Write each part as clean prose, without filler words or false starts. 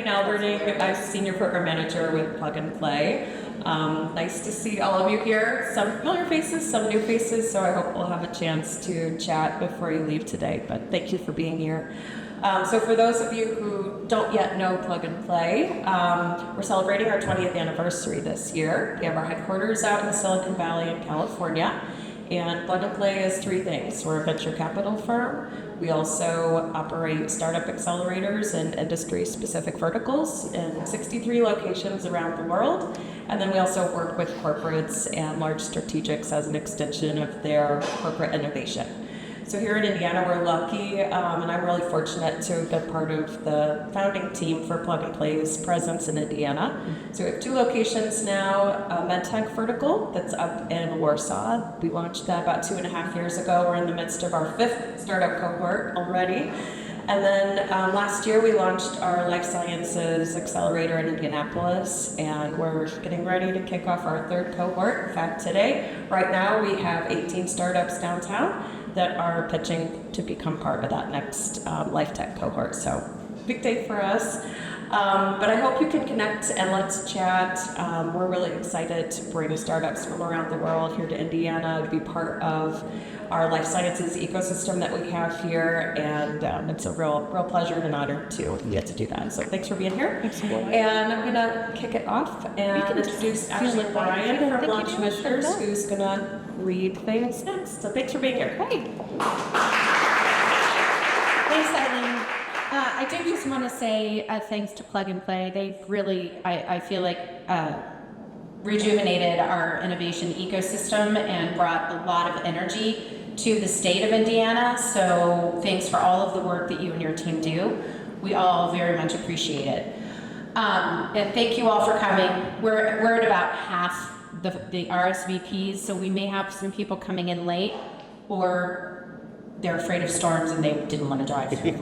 Kathleen Alberting. I'm Senior Program Manager with Plug and Play. Nice to see all of you here. Some familiar faces, some new faces, so I hope we'll have a chance to chat before you leave today, but thank you for being here. So for those of you who don't yet know Plug and Play, we're celebrating our 20th anniversary this year. We have our headquarters out in the Silicon Valley in California, and Plug and Play is three things. We're a venture capital firm. We also operate startup accelerators and industry-specific verticals in 63 locations around the world. And then we also work with corporates and large strategics as an extension of their corporate innovation. So here in Indiana, we're lucky, and I'm really fortunate to have been part of the founding team for Plug and Play's presence in Indiana. So we have two locations now, a medtech vertical that's up in Warsaw. We launched that about 2.5 years ago. We're in the midst of our 5th startup cohort already. And then last year we launched our life sciences accelerator in Indianapolis, and we're getting ready to kick off our 3rd cohort. In fact, today, right now, we have 18 startups downtown that are pitching to become part of that next life tech cohort. So big day for us. But I hope you can connect and let's chat. We're really excited to bring startups from around the world here to Indiana to be part of our life sciences ecosystem that we have here, and it's a real pleasure and an honor to get to do that. So thanks for being here. Absolutely. And I'm gonna kick it off and introduce Ashley Bryan from Launch Ventures, who's gonna read things next. So thanks for being here. Great. Thanks, Eileen. I do just want to say thanks to Plug and Play. They've really, I feel like, rejuvenated our innovation ecosystem and brought a lot of energy to the state of Indiana. So thanks for all of the work that you and your team do. We all very much appreciate it. And thank you all for coming. We're at about half the RSVPs, so we may have some people coming in late, or they're afraid of storms and they didn't want to drive through,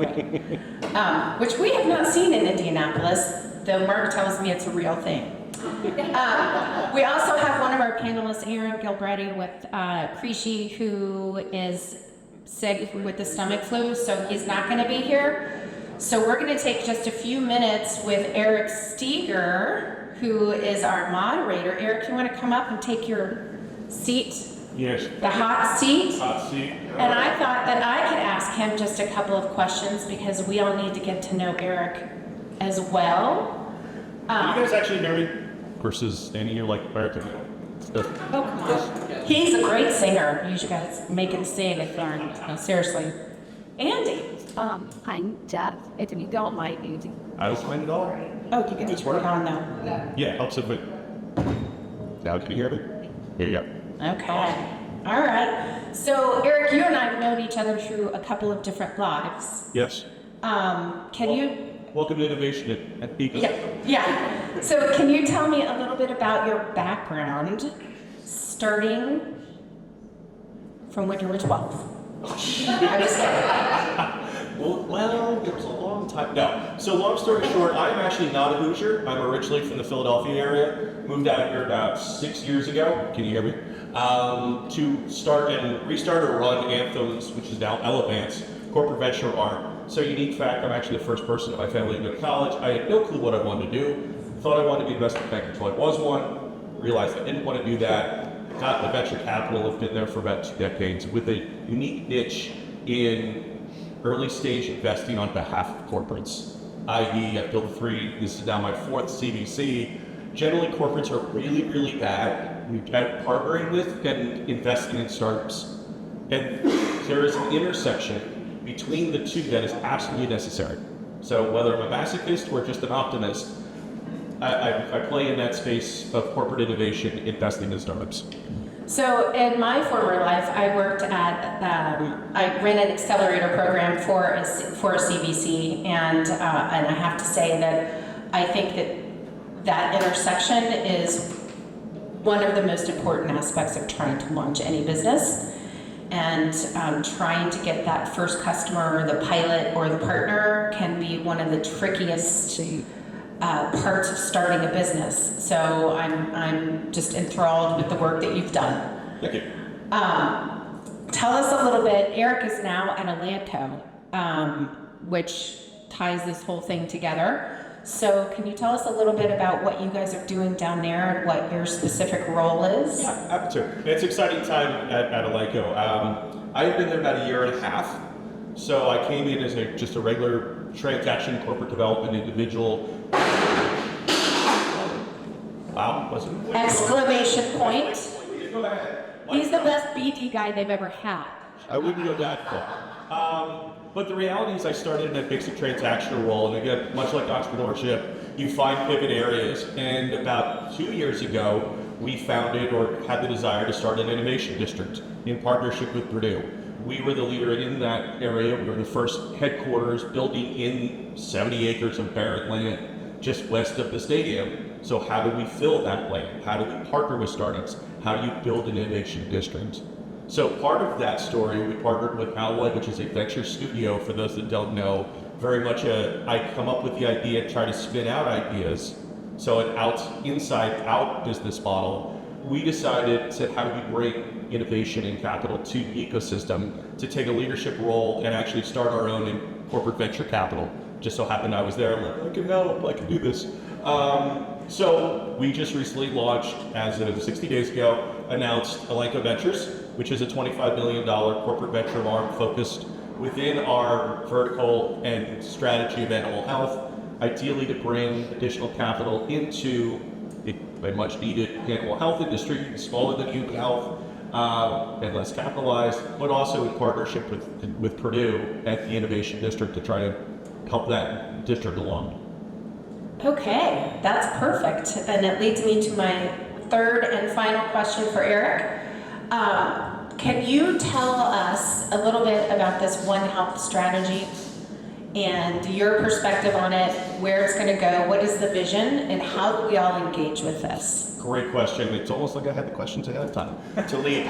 which we have not seen in Indianapolis, though Mark tells me it's a real thing. We also have one of our panelists, Aaron Gilbretti with Creasy, who is sick with the stomach flu, so he's not going to be here. So we're going to take just a few minutes with Eric Steager, who is our moderator. Eric, you want to come up and take your seat? Yes. The hot seat? Hot seat. And I thought that I could ask him just a couple of questions because we all need to get to know Eric as well. You guys actually know me versus standing here like Biotech stuff. Oh, come on. He's a great singer. You should guys make him sing if you aren't. No, seriously. Andy. I'm deaf. If you don't mind using. I was fine at all. Oh, you can turn it on now. Yeah, helps a bit. Now can you hear me? Here you go. Okay. All right. So, Eric, you and I have known each other through a couple of different lives. Yes. Can you... Welcome to innovation at Peak. Yeah. So, can you tell me a little bit about your background, starting from when you were 12? I'm just kidding. Well, it was a long time. No. So long story short, I'm actually not a Hoosier. I'm originally from the Philadelphia area. Moved out here about 6 years ago. Can you hear me? To start and restart or run Anthem's, which is now Elevance, corporate venture arm. So unique fact, I'm actually the first person in my family to go to college. I had no clue what I wanted to do. Thought I wanted to be an investment banker until I was one. Realized I didn't want to do that. Got the venture capital, have been there for about 2 decades with a unique niche in early stage investing on behalf of corporates. i.e., I've built 3, this is now my 4th CVC. Generally, corporates are really, really bad at partnering with and investing in startups. And there is an intersection between the two that is absolutely necessary. So whether I'm a masochist or just an optimist, I play in that space of corporate innovation, investing in startups. So in my former life, I worked at, I ran an accelerator program for a CVC, and I have to say that I think that intersection is one of the most important aspects of trying to launch any business, and trying to get that first customer, the pilot, or the partner can be one of the trickiest parts of starting a business. So I'm just enthralled with the work that you've done. Thank you. Tell us a little bit. Eric is now at Elanco, which ties this whole thing together. So can you tell us a little bit about what you guys are doing down there and what your specific role is? Yeah, happy to. It's an exciting time at Elanco. I've been there about a year and a half. So I came in as just a regular transaction corporate development individual. Wow, wasn't it? Exclamation point. Go ahead. He's the best BT guy they've ever had. I wouldn't go that far. But the reality is I started in a basic transactional role, and again, much like entrepreneurship, you find pivot areas. And about 2 years ago, we founded or had the desire to start an innovation district in partnership with Purdue. We were the leader in that area. We were the first headquarters building in 70 acres of barren land just west of the stadium. So how do we fill that land? How do we partner with startups? How do you build an innovation district? So part of that story, we partnered with Alloy, which is a venture studio, for those that don't know. Very much I come up with the idea, try to spin out ideas. So an inside out business model. We decided to how do we bring innovation and capital to the ecosystem to take a leadership role and actually start our own in corporate venture capital. Just so happened I was there, I'm like, I can help, I can do this. So we just recently launched, as of 60 days ago, announced Elanco Ventures, which is a $25 million corporate venture arm focused within our vertical and strategy of animal health, ideally to bring additional capital into a much needed animal health industry, smaller than human health, and less capitalized, but also in partnership with Purdue at the Innovation District to try to help that district along. Okay, that's perfect. And it leads me to my third and final question for Eric. Can you tell us a little bit about this One Health strategy and your perspective on it, where it's going to go, what is the vision, and how do we all engage with this? Great question. It's almost like I had the questions ahead of time to lead.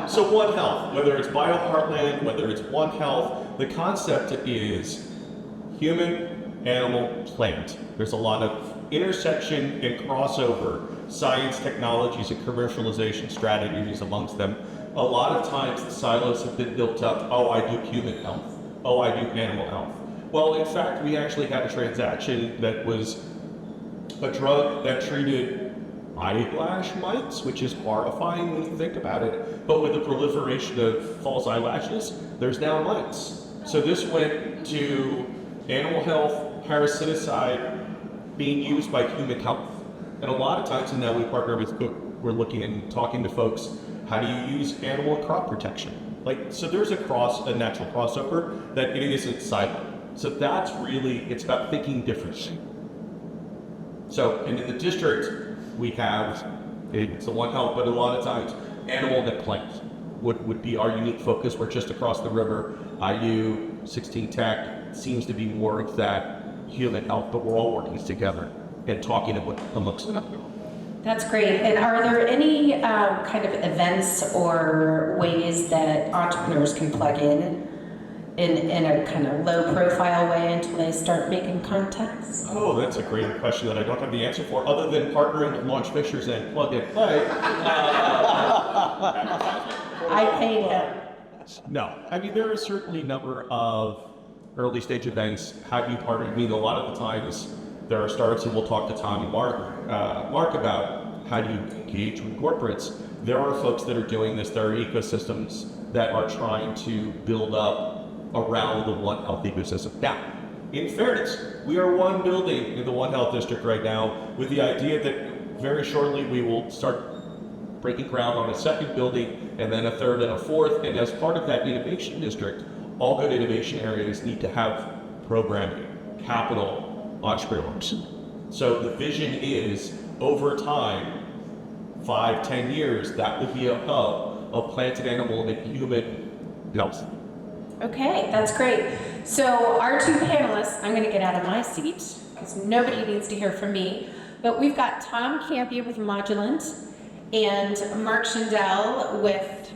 So One Health, whether it's BioHeartland, whether it's One Health, the concept is human, animal, plant. There's a lot of intersection and crossover, science, technologies, and commercialization strategies amongst them. A lot of times the silos have been built up, oh, I do human health, oh, I do animal health. Well, in fact, we actually had a transaction that was a drug that treated eyelash mites, which is horrifying when you think about it. But with the proliferation of false eyelashes, there's now mites. So this went to animal health, parasiticide, being used by human health. And a lot of times, and now we partner with, we're looking and talking to folks, how do you use animal and crop protection? So there's a natural crossover that it isn't silent. So that's really, it's about thinking differently. So, and in the district, we have, it's a One Health, but a lot of times, animal and plant would be our unique focus. We're just across the river. IU, 16 Tech, seems to be more of that human health, but we're all working together and talking amongst them. That's great. And are there any kind of events or ways that entrepreneurs can plug in a kind of low-profile way until they start making contacts? Oh, that's a great question that I don't have the answer for, other than partnering with Launch Ventures and Plug and Play. I paid him. No, I mean, there are certainly a number of early-stage events. How do you partner? I mean, a lot of the times, there are startups, and we'll talk to Tom and Mark about how do you engage with corporates. There are folks that are doing this. There are ecosystems that are trying to build up around the One Health ecosystem. Now, in fairness, we are one building in the One Health district right now with the idea that very shortly we will start breaking ground on a second building and then a third and a fourth. And as part of that innovation district, all good innovation areas need to have programming, capital, entrepreneurs. So the vision is, over time, 5-10 years, that will be a hub of plant and animal and human health. Okay, that's great. So our two panelists, I'm going to get out of my seat because nobody needs to hear from me, but we've got Tom Campi with Modulant and Mark Schindel with,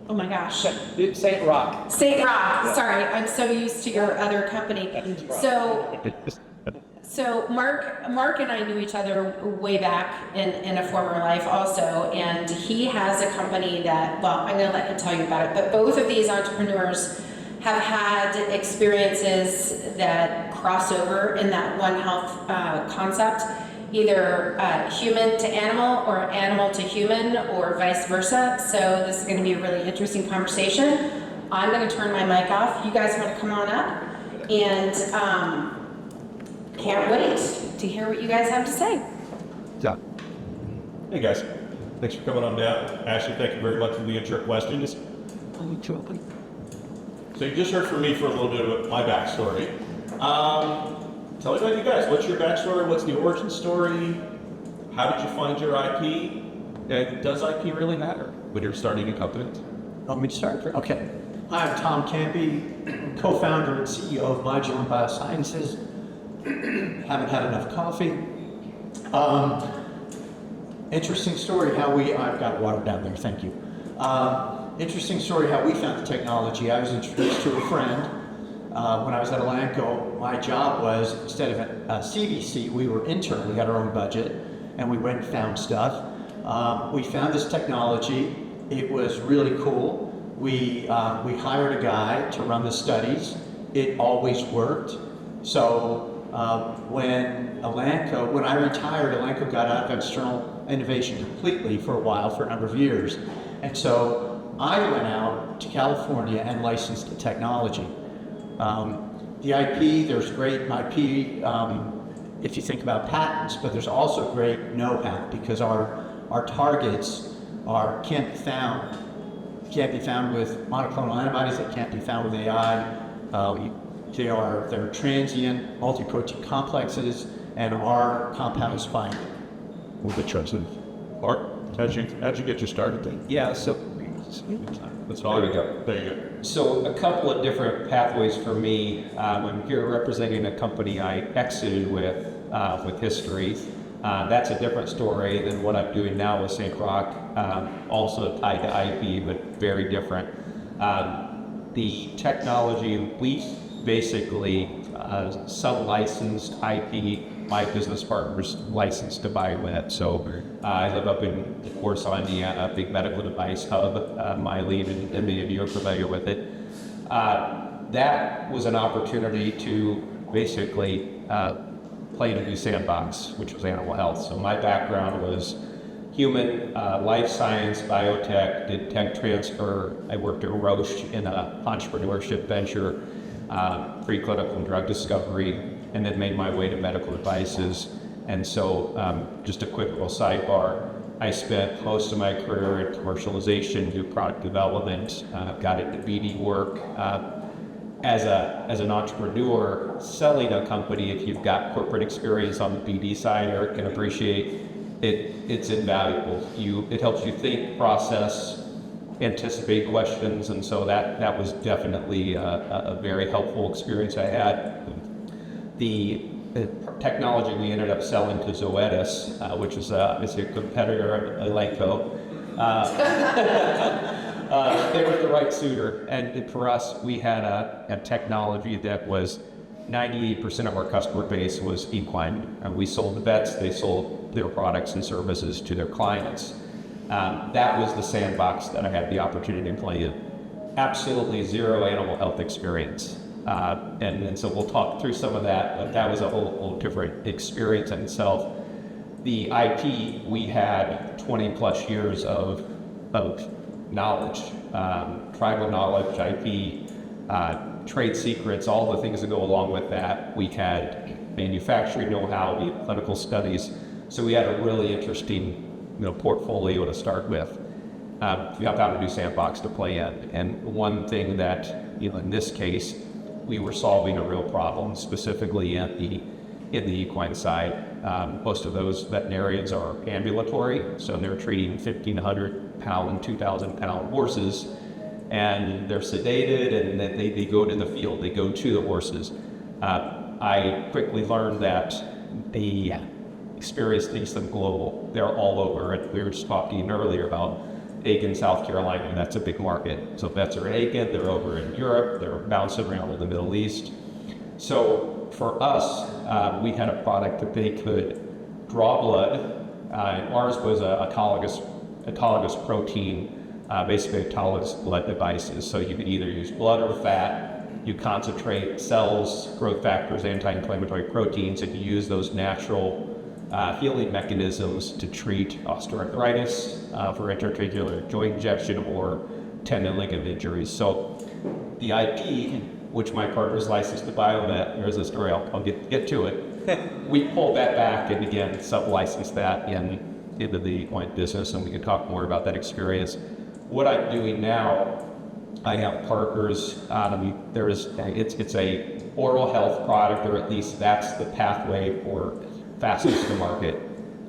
oh my gosh. St. Roch. St. Roch, sorry, I'm so used to your other company. So Mark and I knew each other way back in a former life also, and he has a company that, well, I'm going to let him tell you about it, but both of these entrepreneurs have had experiences that cross over in that One Health concept, either human to animal or animal to human or vice versa. So this is going to be a really interesting conversation. I'm going to turn my mic off. You guys want to come on up? And can't wait to hear what you guys have to say. Yeah. Hey guys, thanks for coming on down. Ashley, thank you very much for the intro questions. So you just heard from me for a little bit of my backstory. Tell me about you guys. What's your backstory? What's the origin story? How did you find your IP? And does IP really matter when you're starting a company? Want me to start? Okay. Hi, I'm Tom Campi, co-founder and CEO of Modulant Biosciences. Haven't had enough coffee. Interesting story how I've got water down there, thank you. Interesting story how we found the technology. I was introduced to a friend when I was at Elanco. My job was, instead of a CVC, we were intern. We had our own budget, and we went and found stuff. We found this technology. It was really cool. We hired a guy to run the studies. It always worked. So when I retired, Elanco got out of external innovation completely for a while, for a number of years. And so I went out to California and licensed the technology. The IP, there's great IP if you think about patents, but there's also great know-how because our targets can't be found with monoclonal antibodies, they can't be found with AI. They're transient, multi-protein complexes, and our compounds find them. With the chosen. Mark, how'd you get you started then? Yeah, so That's all. There you go. There you go. So a couple of different pathways for me. I'm here representing a company I exited with history. That's a different story than what I'm doing now with St. Roch. Also tied to IP, but very different. The technology, we basically sub-licensed IP. My business partner's licensed to Biomet. So I live up in Warsaw, Indiana, a big medical device hub, Mylene, and many of you are familiar with it. That was an opportunity to basically play in a new sandbox, which was animal health. So my background was human, life science, biotech, did tech transfer. I worked at Roch in an entrepreneurship venture, preclinical and drug discovery, and then made my way to medical devices. And so just a quick little sidebar, I spent most of my career in commercialization, new product development, got into BD work. As an entrepreneur, selling a company, if you've got corporate experience on the BD side, Eric can appreciate it's invaluable. It helps you think, process, anticipate questions, and so that was definitely a very helpful experience I had. The technology we ended up selling to Zoetis, which is obviously a competitor of Elanco. They were the right suitor, and for us, we had a technology that was 98% of our customer base was equine. We sold to vets, they sold their products and services to their clients. That was the sandbox that I had the opportunity to play in. Absolutely zero animal health experience. And so we'll talk through some of that, but that was a whole different experience in itself. The IP, we had 20 plus years of knowledge, tribal knowledge, IP, trade secrets, all the things that go along with that. We had manufacturing know-how, we had clinical studies, so we had a really interesting portfolio to start with. We got a new sandbox to play in, and one thing that, in this case, we were solving a real problem, specifically in the equine side. Most of those veterinarians are ambulatory, so they're treating 1,500 pound, 2,000 pound horses, and they're sedated, and then they go to the field, they go to the horses. I quickly learned that the experience takes them global. They're all over. And we were just talking earlier about Aiken, South Carolina, and that's a big market. So vets are in Aiken, they're over in Europe, they're bouncing around in the Middle East. So for us, we had a product that they could draw blood. Ours was autologous protein, basically autologous blood devices. So you could either use blood or fat, you concentrate cells, growth factors, anti-inflammatory proteins, and you use those natural healing mechanisms to treat osteoarthritis, for interarticular joint injection, or tendon ligament injuries. So the IP, which my partner's licensed to Biomet, here's a story, I'll get to it. We pulled that back and again sub-licensed that into the joint business, and we can talk more about that experience. What I'm doing now, I have partners. It's a oral health product, or at least that's the pathway for fastest to market.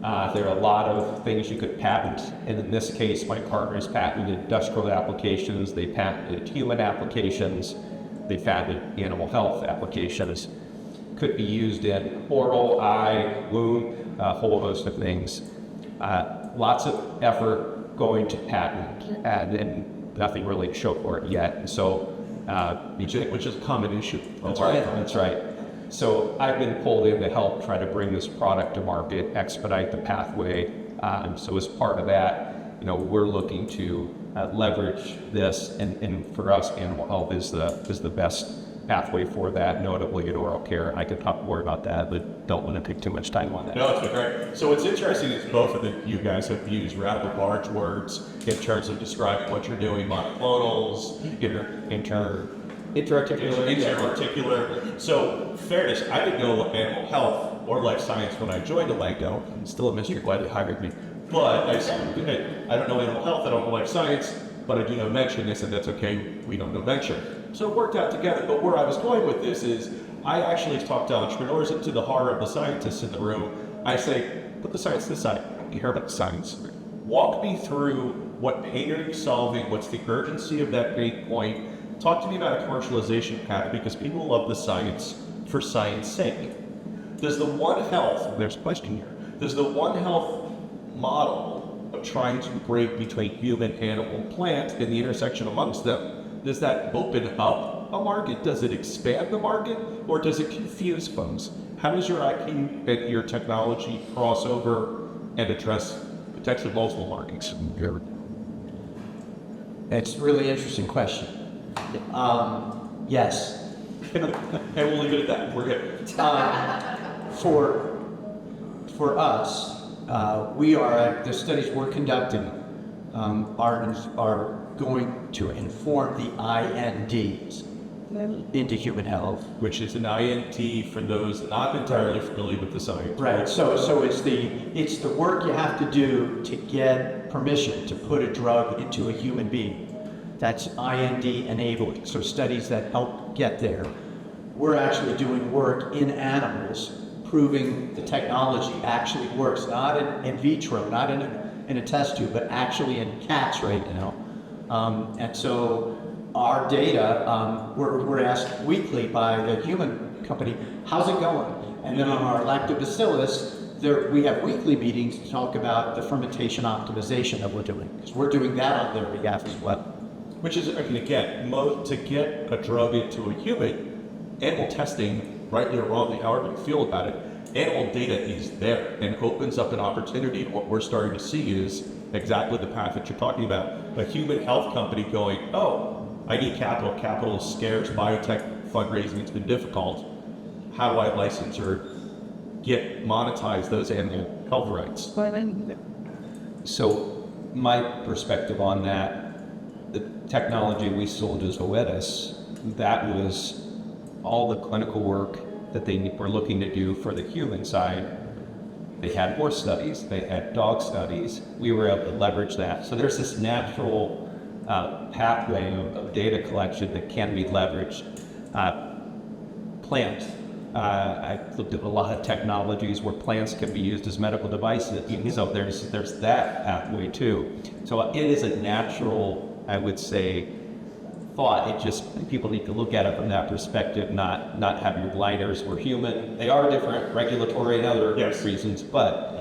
There are a lot of things you could patent, and in this case, my partners patented industrial applications, they patented human applications, they patented animal health applications. Could be used in oral, eye, wound, a whole host of things. Lots of effort going to patent, and nothing really to show for it yet. And so, which is a common issue. That's right. That's right. So I've been pulled in to help try to bring this product to market, expedite the pathway. So as part of that, we're looking to leverage this, and for us, animal health is the best pathway for that, notably in oral care. I could talk more about that, but don't want to take too much time on that. No, it's been great. So what's interesting is both of you guys have used rather large words in terms of describing what you're doing, monoclonals, interarticular. So fairness, I didn't know animal health or life science when I joined Elanco. It's still a mystery why they hired me. But I said, I don't know animal health, I don't know life science, but I do know venture. And they said, that's okay, we don't know venture. So it worked out together. But where I was going with this is, I actually talk to entrepreneurs, and to the horror of the scientists in the room, I say, put the science to the side. You hear about the science. Walk me through what pain are you solving, what's the urgency of that pain point. Talk to me about a commercialization path, because people love the science for science sake. Does the One Health, there's a question here, does the One Health model of trying to break between human, animal, plant, and the intersection amongst them, does that open up a market? Does it expand the market? Or does it confuse folks? How does your IP and your technology cross over and address potentially multiple markets? It's a really interesting question. Yes. And we'll leave it at that. We're good. For us, the studies we're conducting are going to inform the INDs into human health. Which is an INT for those not entirely familiar with the science. Right. So it's the work you have to do to get permission to put a drug into a human being. That's IND enabling. So studies that help get there. We're actually doing work in animals, proving the technology actually works, not in vitro, not in a test tube, but actually in cats right now. And so our data, we're asked weekly by the human company, how's it going? And then on our lactobacillus, we have weekly meetings to talk about the fermentation optimization that we're doing, because we're doing that on their behalf as well. Which is, again, to get a drug into a human, animal testing, rightly or wrongly, however you feel about it, animal data is there and opens up an opportunity. What we're starting to see is exactly the path that you're talking about. A human health company going, oh, I need capital. Capital is scarce. Biotech fundraising has been difficult. How do I license or monetize those animal health rights? So my perspective on that, the technology we sold as Zoetis, that was all the clinical work that they were looking to do for the human side. They had horse studies, they had dog studies. We were able to leverage that. So there's this natural pathway of data collection that can be leveraged. Plants. I looked at a lot of technologies where plants can be used as medical devices. So there's that pathway too. So it is a natural, I would say, thought. It just, people need to look at it from that perspective, not have your blinders. We're human. They are different, regulatory and other reasons, but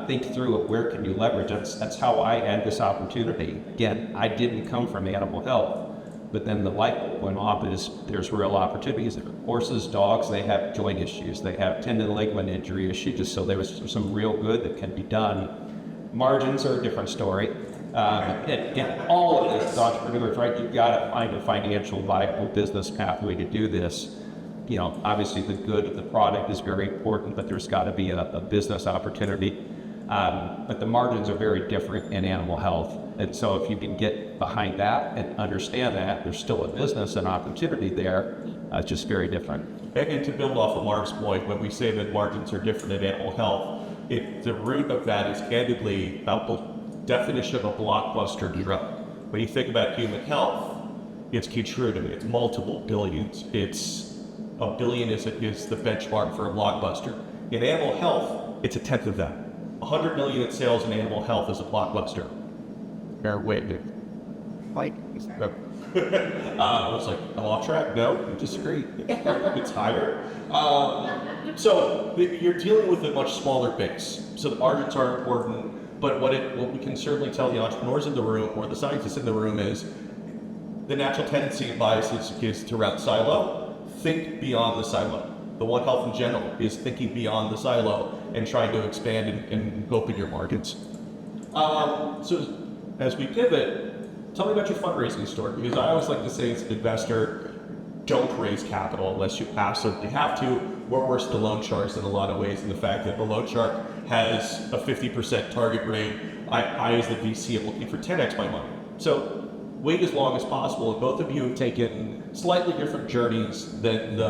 think through it. Where can you leverage? That's how I had this opportunity. Again, I didn't come from animal health, but then the light bulb went off. There's real opportunities. Horses, dogs, they have joint issues. They have tendon ligament injury issues. So there was some real good that can be done. Margins are a different story. And all of this is entrepreneurs, right? You've got to find a financial viable business pathway to do this. You know, obviously the good of the product is very important, but there's got to be a business opportunity. But the margins are very different in animal health. And so if you can get behind that and understand that, there's still a business and opportunity there. It's just very different. And to build off of Mark's point, when we say that margins are different in animal health, the root of that is candidly about the definition of a blockbuster drug. When you think about human health, it's Keytruda, it's multiple billions. It's $1 billion is the benchmark for a blockbuster. In animal health, it's a tenth of that. 100 million in sales in animal health is a blockbuster. Fair way to I was like, I'm off track. No, I disagree. It's higher. So you're dealing with a much smaller base. So the margins are important, but what we can certainly tell the entrepreneurs in the room or the scientists in the room is the natural tendency of biases is to route silo. Think beyond the silo. The One Health in general is thinking beyond the silo and trying to expand and open your markets. So as we pivot, tell me about your fundraising story, because I always like to say as an investor, don't raise capital unless you absolutely have to. We're worse than loan sharks in a lot of ways, in the fact that the loan shark has a 50% target rate. I as the VC, am looking for 10x my money. So wait as long as possible, and both of you have taken slightly different journeys than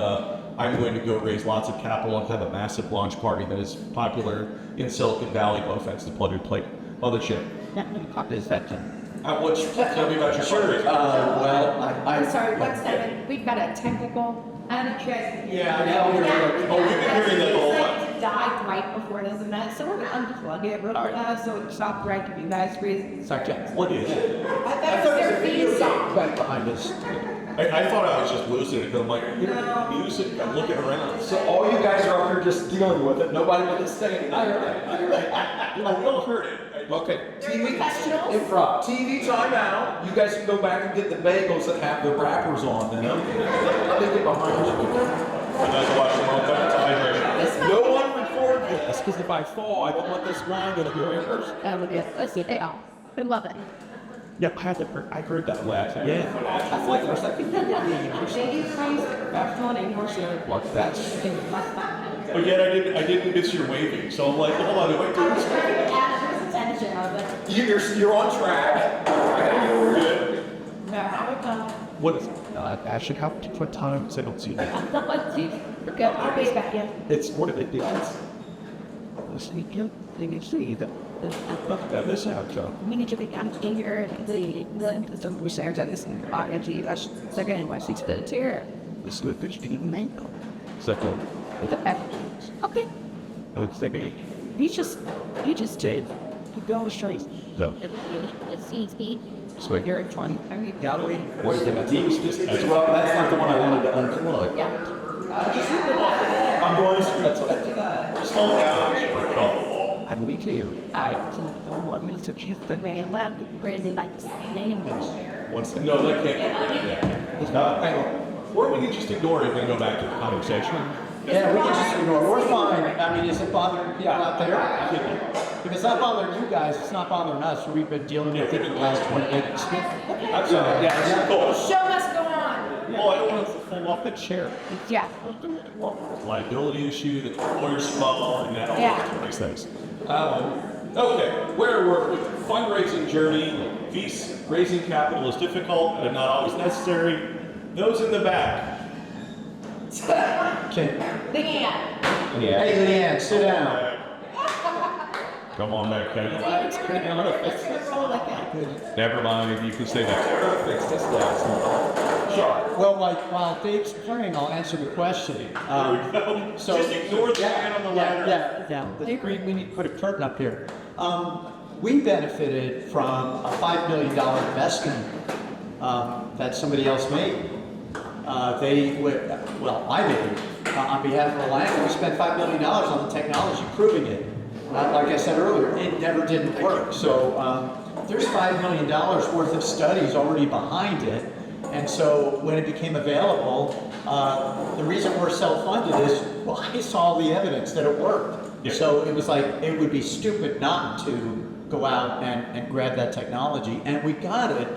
I'm going to go raise lots of capital and have a massive launch party that is popular in Silicon Valley. No offense to plug and play. Other shit. Tell me about your story. I'm sorry, 1 second. We've got a technical. I don't know if you guys. Yeah, I know. Oh, we've been hearing that the whole time. It died right before this event, so we're gonna unplug it real quick, so it stopped right to you guys breathe. Sorry, Jeff. What is it? I thought it was their theme song. Right behind us. I thought I was just losing it because I'm like, music, I'm looking around. So all you guys are up here just dealing with it. Nobody was saying. I heard it. We all heard it. Okay. TV professionals. Improv. TV timeout. You guys can go back and get the bagels that have the wrappers on them. Let me get behind you. You guys watching all the time. No one record this, because if I fall, I don't want this line in your ears. Let's see. They all. We love it. Yeah, I heard that last. Yeah. I like there's like What's that? But yet I didn't miss your waving. So I'm like, hold on, wait. You're on track. What is Ashley, how what time is it? I don't see that. I'll be back in. It's what do they do? This out, Joe. We need to be in here the research that is RNG. That's second one. She's the chair. This is the 15 Mango. second. Okay. It's the You just did. You go straight. No. It's easy. So You're in front. I mean, Gallery. what is that? Well, that's not the one I wanted to unplug. yeah. I'm going to. That's what I did. Slow down. I'm weak to you. I don't want me to kiss the man left. Crazy like name. No, that can't. Hang on. Or we can just ignore it and go back to the conversation. Yeah, we can just ignore. We're fine. I mean, is it bothering people out there? If it's not bothering you guys, it's not bothering us. We've been dealing with it for the last 20 minutes. Absolutely. Yeah, cool. Show must go on. Oh, I don't want to fall off the chair. Yeah. Liability issue, the lawyer's small, and that all Yeah. these things. Okay, where we're with fundraising journey, fees, raising capital is difficult but not always necessary. Those in the back. Okay. Leanne. Hey, Leanne, sit down. Come on back, Kevin. It's gonna roll like that. Never mind, you can stay back. Fix this last. Sure. Well, like while Dave's praying, I'll answer the question. So Just ignore the man on the ladder. We need to put a curtain up here. We benefited from a $5 million investment that somebody else made. I made. On behalf of Elanco, we spent $5 million on the technology, proving it. Like I said earlier, it never didn't work. So there's $5 million worth of studies already behind it. And so when it became available, the reason we're self-funded is, well, I saw the evidence that it worked. Yeah. So it was like, it would be stupid not to go out and grab that technology, and we got it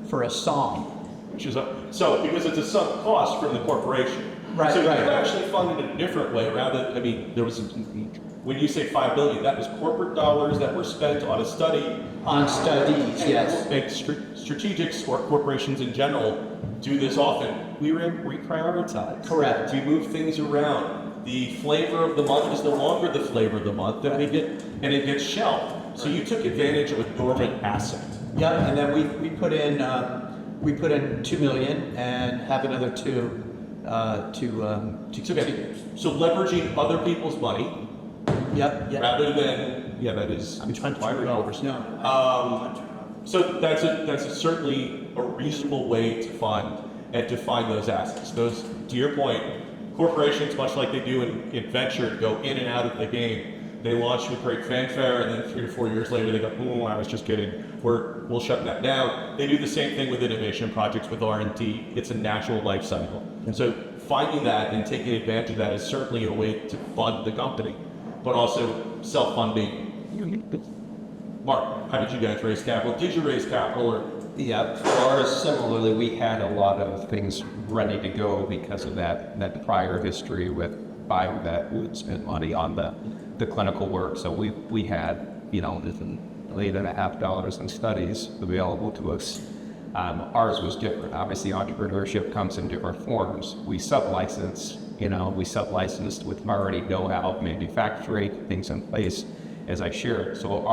for a song. Which is so because it's a sunk cost from the corporation. Right, So right. you actually funded it a different way, rather. I mean, there was when you say $5 billion, that was corporate dollars that were spent on a study. On studies, yes. And strategics or corporations in general do this often. We reprioritize. Correct. We move things around. The flavor of the month is no longer the flavor of the month, and it gets shelved. So you took advantage of a dormant asset. Yep, and then we put in $2 million and have another $2 to continue. So leveraging other people's money Yep. rather than that is $5. No. So that's certainly a reasonable way to fund and to find those assets. Those, to your point, corporations, much like they do in venture, go in and out of the game. They launch with great fanfare, and then 3 to 4 years later, they go, "Oh, I was just kidding. We'll shut that down." They do the same thing with innovation projects with R&D. It's a natural life cycle, and so finding that and taking advantage of that is certainly a way to fund the company, but also self-funding. Mark, how did you guys raise capital? Did you raise capital, or? Yeah, for ours, similarly, we had a lot of things ready to go because of that prior history with Biotech. We would spend money on the clinical work. So we had, $8.5 in studies available to us. Ours was different. Obviously, entrepreneurship comes in different forms. We sub-license, we sub-licensed with already know-how of manufacturing, things in place, as I shared. So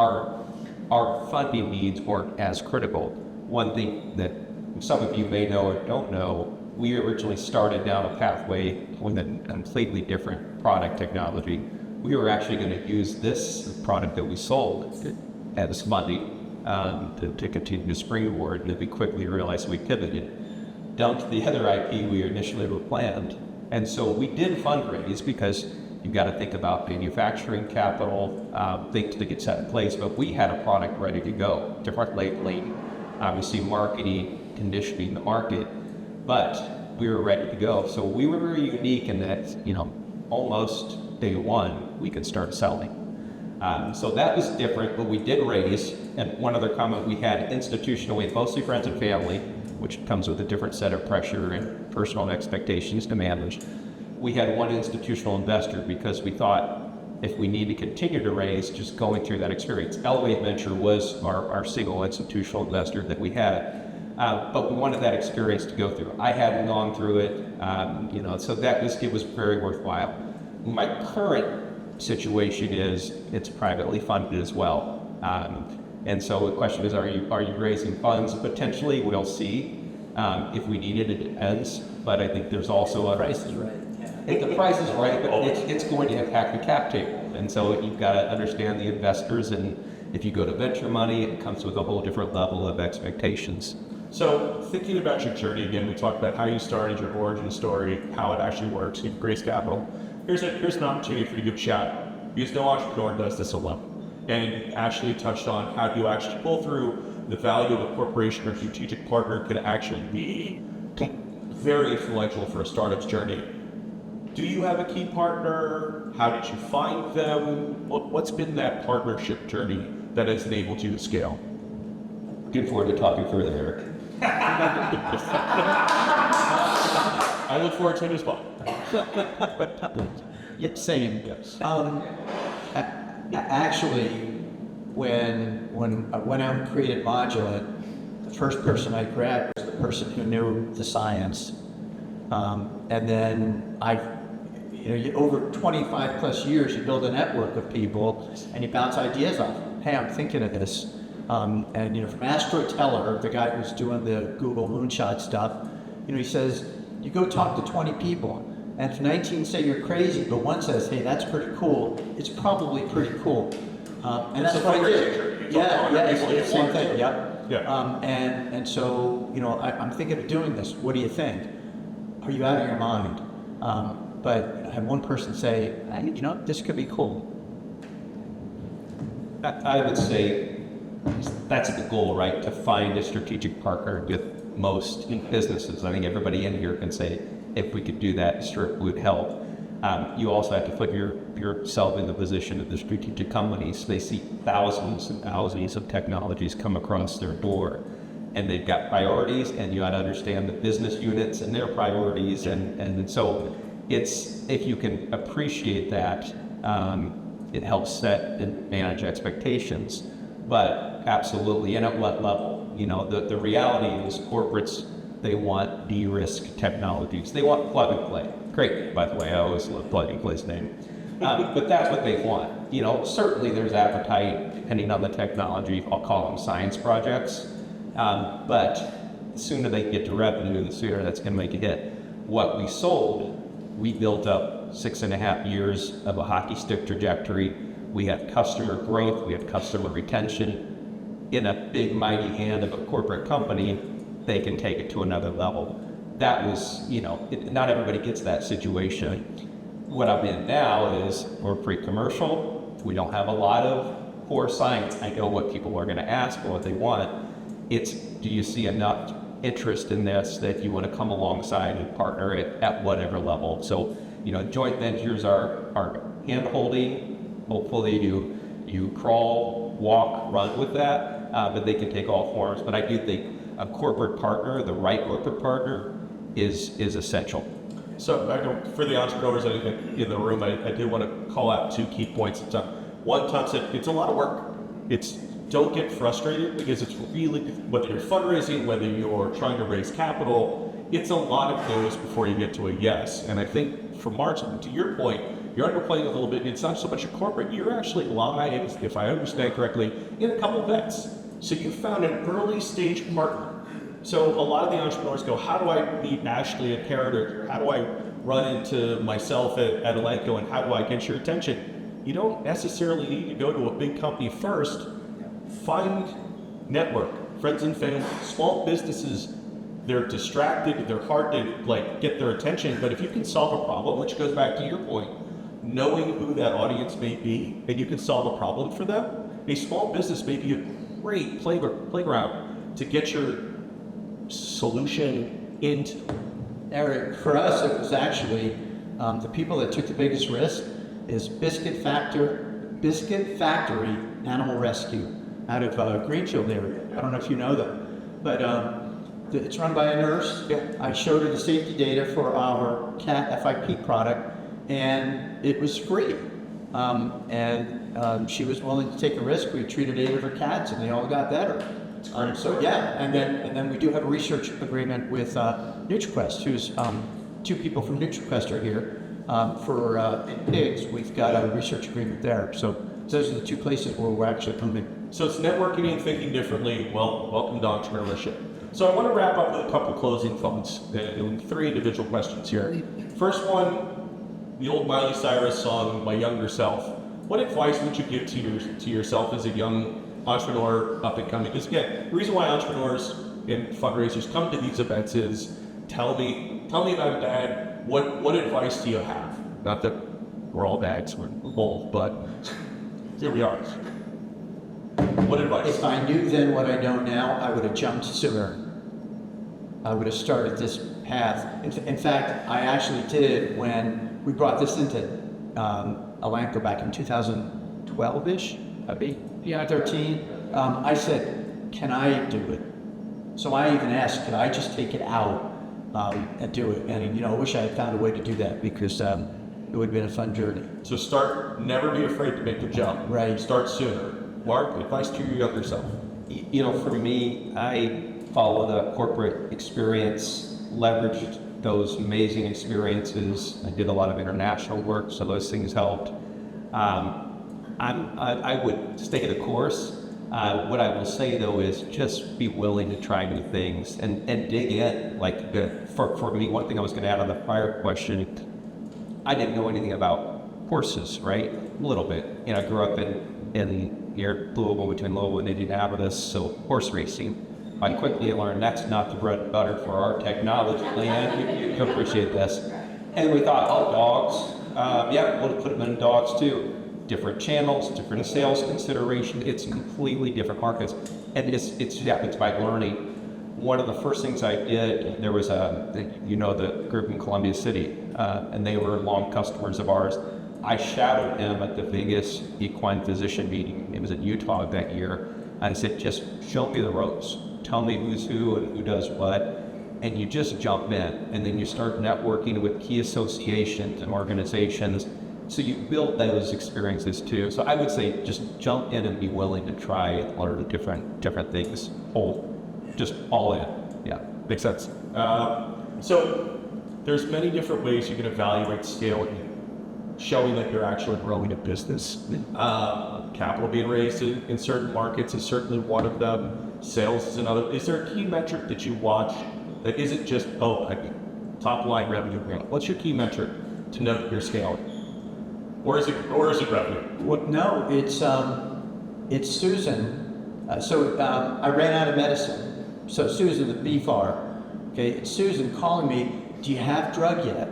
our funding needs weren't as critical. One thing that some of you may know or don't know, we originally started down a pathway with a completely different product technology. We were actually going to use this product that we sold as money to continue to springboard, and then we quickly realized we pivoted down to the other IP we initially were planned. And so we did fundraise because you've got to think about manufacturing capital, things to get set in place, but we had a product ready to go. Different labeling, obviously marketing, conditioning the market, but we were ready to go. So we were very unique in that, almost day one, we could start selling. So that was different, but we did raise, and one other comment, we had institutionally, mostly friends and family, which comes with a different set of pressure and personal expectations to manage. We had one institutional investor because we thought if we need to continue to raise, just going through that experience. Elanco Ventures was our single institutional investor that we had, but we wanted that experience to go through. I hadn't gone through it, so it was very worthwhile. My current situation is it's privately funded as well, and so the question is, are you raising funds? Potentially, we'll see. If we need it, it depends. But I think there's also a price is right. If the price is right, but it's going to impact the cap table, and so you've got to understand the investors. And if you go to venture money, it comes with a whole different level of expectations. So thinking about your journey again, we talked about how you started, your origin story, how it actually works, you've raised capital. Here's an opportunity for you to give a shout, because no entrepreneur does this alone. And actually touched on how do you actually pull through the value of a corporation or strategic partner could actually be very influential for a startup's journey. Do you have a key partner? How did you find them? What's been that partnership journey that has enabled you to scale? Looking forward to talking further, Eric. I look forward to it as well. Same. Yes. Actually, when I went out and created Modulant, the first person I grabbed was the person who knew the science. And then over 25 plus years, you build a network of people and you bounce ideas off. Hey, I'm thinking of this. And from Asteroid Teller, the guy who's doing the Google moonshot stuff, he says, you go talk to 20 people. And if 19 say you're crazy, but one says, hey, that's pretty cool, it's probably pretty cool. And that's what I did. Yeah, it's the same thing. Yep. Yeah. And so, I'm thinking of doing this. What do you think? Are you out of your mind? But I had one person say, this could be cool. I would say that's the goal, right? To find a strategic partner with most businesses. I think everybody in here can say, if we could do that, sure, it would help. You also have to put yourself in the position of the strategic companies. They see thousands and thousands of technologies come across their door, and they've got priorities, and you got to understand the business units and their priorities, and so if you can appreciate that, it helps set and manage expectations. But absolutely, and at what level? The reality is corporates, they want de-risk technologies. They want plug and play. Great, by the way, I always love plug and play's name. But that's what they want. Certainly there's appetite, depending on the technology, I'll call them science projects. But the sooner they get to revenue, the sooner that's going to make a hit. What we sold, we built up 6.5 years of a hockey stick trajectory. We had customer growth, we had customer retention. In a big, mighty hand of a corporate company, they can take it to another level. That was, not everybody gets that situation. What I'm in now is we're pre-commercial. We don't have a lot of core science. I know what people are going to ask or what they want. It's, do you see enough interest in this that you want to come alongside and partner it at whatever level? So, joint ventures are hand-holding. Hopefully you crawl, walk, run with that, but they can take all forms. But I do think a corporate partner, the right corporate partner, is essential. So I know for the entrepreneurs in the room, I did want to call out 2 key points. One, Tom said, it's a lot of work. Don't get frustrated, because it's really, whether you're fundraising, whether you're trying to raise capital, it's a lot of no's before you get to a yes. And I think for Mark, to your point, you're underplaying a little bit. It's not so much a corporate, you're actually live, if I understand correctly, in a couple of bets. So you found an early stage partner. So a lot of the entrepreneurs go, how do I meet Ashley at Carrot, or how do I run into myself at Elanco, and how do I get your attention? You don't necessarily need to go to a big company first. Find network, friends and family, small businesses. They're distracted, they're hard to get their attention, but if you can solve a problem, which goes back to your point, knowing who that audience may be, and you can solve a problem for them, a small business may be a great playground to get your solution into. Eric, for us, it was actually the people that took the biggest risk is Biscuit Factory Animal Rescue out of Greenfield area. I don't know if you know them, but it's run by a nurse. Yeah. I showed her the safety data for our cat FIP product, and it was free. She was willing to take a risk. We treated 8 of her cats, and they all got better. So yeah, and then we do have a research agreement with NutriQuest, who's 2 people from NutriQuest are here. For pigs, we've got a research agreement there. So those are the 2 places where we're actually coming. So it's networking and thinking differently. Well, welcome to entrepreneurship. So I want to wrap up with a couple closing thoughts and 3 individual questions here. First one, the old Miley Cyrus song, My Younger Self. What advice would you give to yourself as a young entrepreneur up and coming? Because again, the reason why entrepreneurs and fundraisers come to these events is tell me about Dad. What advice do you have? Not that we're all dads, we're both, but here we are. What advice? If I knew then what I know now, I would have jumped sooner. I would have started this path. In fact, I actually did when we brought this into Elanco back in 2012-ish, maybe, 13. I said, can I do it? So I even asked, could I just take it out and do it? And I wish I had found a way to do that, because it would have been a fun journey. So never be afraid to make the jump. Right. Start sooner. Mark, advice to your younger self. For me, I followed a corporate experience, leveraged those amazing experiences. I did a lot of international work, so those things helped. I would stay the course. What I will say though is just be willing to try new things and dig in. For me, one thing I was going to add on the prior question, I didn't know anything about horses, right? A little bit. I grew up in near Louisville, between Louisville and Indianapolis, so horse racing. I quickly learned that's not the bread and butter for our technology. Leanne, you can appreciate this. And we thought, dogs. We'll put them in dogs too. Different channels, different sales consideration. It's completely different markets, and it's by learning. one of the first things I did, there was the group in Columbia City, and they were long customers of ours. I shadowed him at the biggest equine physician meeting. It was in Utah that year. I said, just show me the ropes. Tell me who's who and who does what. And you just jump in, and then you start networking with key associations and organizations. So you build those experiences too. So I would say just jump in and be willing to try and learn different things. Just all in. Yeah, makes sense. So there's many different ways you can evaluate scaling, showing that you're actually growing a business. Capital being raised in certain markets is certainly one of them. Sales is another. Is there a key metric that you watch that isn't just, top line revenue growth? What's your key metric to know that you're scaling? Or is it revenue? Well, no, it's Susan. I ran out of medicine. So Susan, the BFAR, okay, it's Susan calling me, do you have drug yet?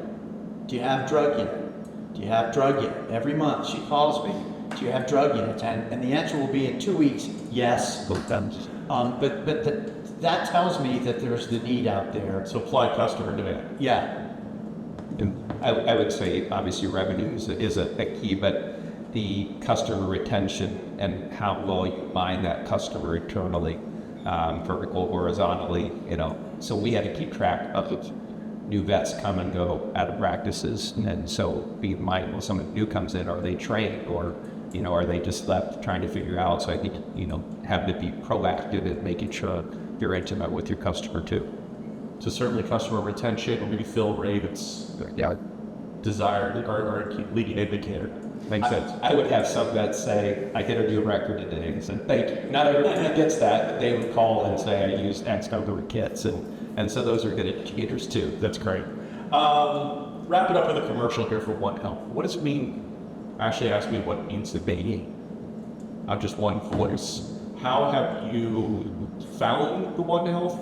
Do you have drug yet? Do you have drug yet? Every month she calls me, do you have drug yet? And the answer will be in 2 weeks, yes. But that tells me that there's the need out there. So applied customer demand. Yeah. And I would say obviously revenue is a key, but the customer retention and how well you mine that customer internally, vertical, horizontally, so we had to keep track of new vets come and go out of practices, and so be mindful. Someone new comes in, are they trained, or are they just left trying to figure out? So I think have to be proactive in making sure you're intimate with your customer too. So certainly customer retention or maybe fill rate, it's desired or a leading indicator. Makes sense. I would have some vets say, I hit a new record today, and said, thank you. Not everyone gets that, but they would call and say, I used X number of kits, and so those are good indicators too. That's great. Wrap it up with a commercial here for One Health. What does it mean? Ashley asked me what it means to be. I'm just one voice. How have you found the One Health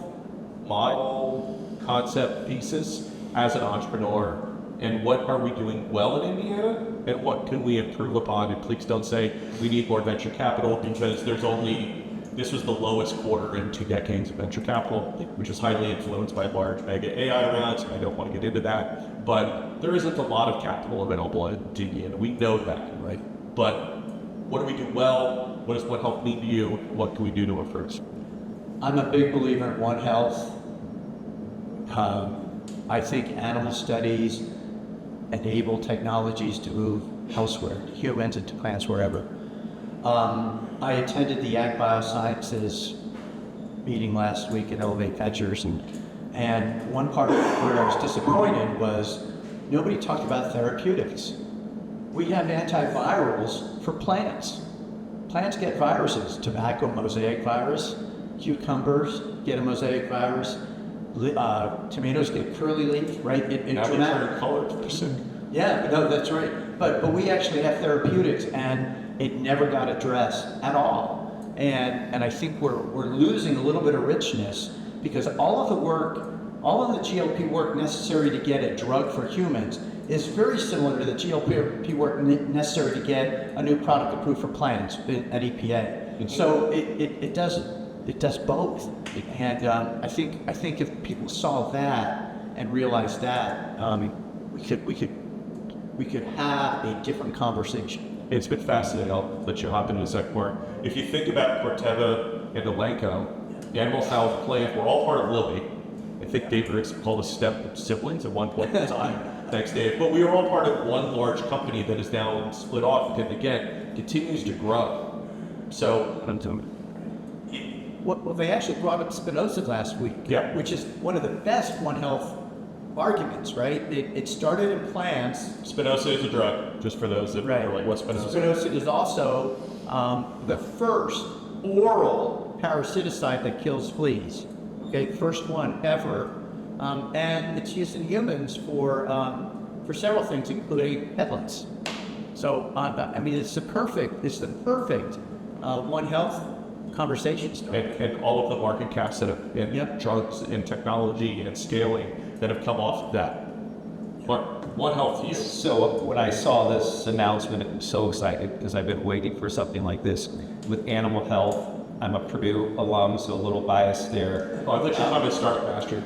model, concept, thesis as an entrepreneur? And what are we doing well in Indiana? And what can we improve upon? And please don't say we need more venture capital, because this was the lowest quarter in 2 decades of venture capital, which is highly influenced by large mega AI rounds. I don't want to get into that, but there isn't a lot of capital available in Indiana. We know that, right? But what do we do well? What does One Health mean to you? What can we do to improve? I'm a big believer in One Health. I think animal studies enable technologies to move elsewhere, to humans and to plants, wherever. I attended the Ag Biosciences meeting last week at Elanco Ventures, and one part where I was disappointed was nobody talked about therapeutics. We have antivirals for plants. Plants get viruses. Tobacco, mosaic virus. Cucumbers get a mosaic virus. Tomatoes get curly leaf, right? Now we turn color. Yeah, no, that's right. But we actually have therapeutics, and it never got addressed at all. And I think we're losing a little bit of richness, because all of the GLP work necessary to get a drug for humans is very similar to the GLP work necessary to get a new product approved for plants at EPA. And so it does both. And I think if people saw that and realized that, we could have a different conversation. It's been fascinating. I'll let you hop into a second more. If you think about Corteva and Elanco, animal health, plant, we're all part of Lilly. I think Dave Ricks called us step siblings at one point in time. Thanks, Dave. But we are all part of one large company that is now split off and again continues to grow. So, Well, they actually brought up Spinoza last week, yeah, which is one of the best One Health arguments, right? It started in plants. Spinoza is a drug, just for those that are like, what's Spinoza? Spinoza is also the first oral parasiticide that kills fleas. Okay, first one ever, and it's used in humans for several things, including peddlings. So I mean, it's the perfect One Health conversations. And all of the market caps that have been drugs and technology and scaling that have come off of that. One Health use. So when I saw this announcement, I'm so excited because I've been waiting for something like this with animal health. I'm a Purdue alum, so a little biased there. Oh, I thought you were talking about Startup Master.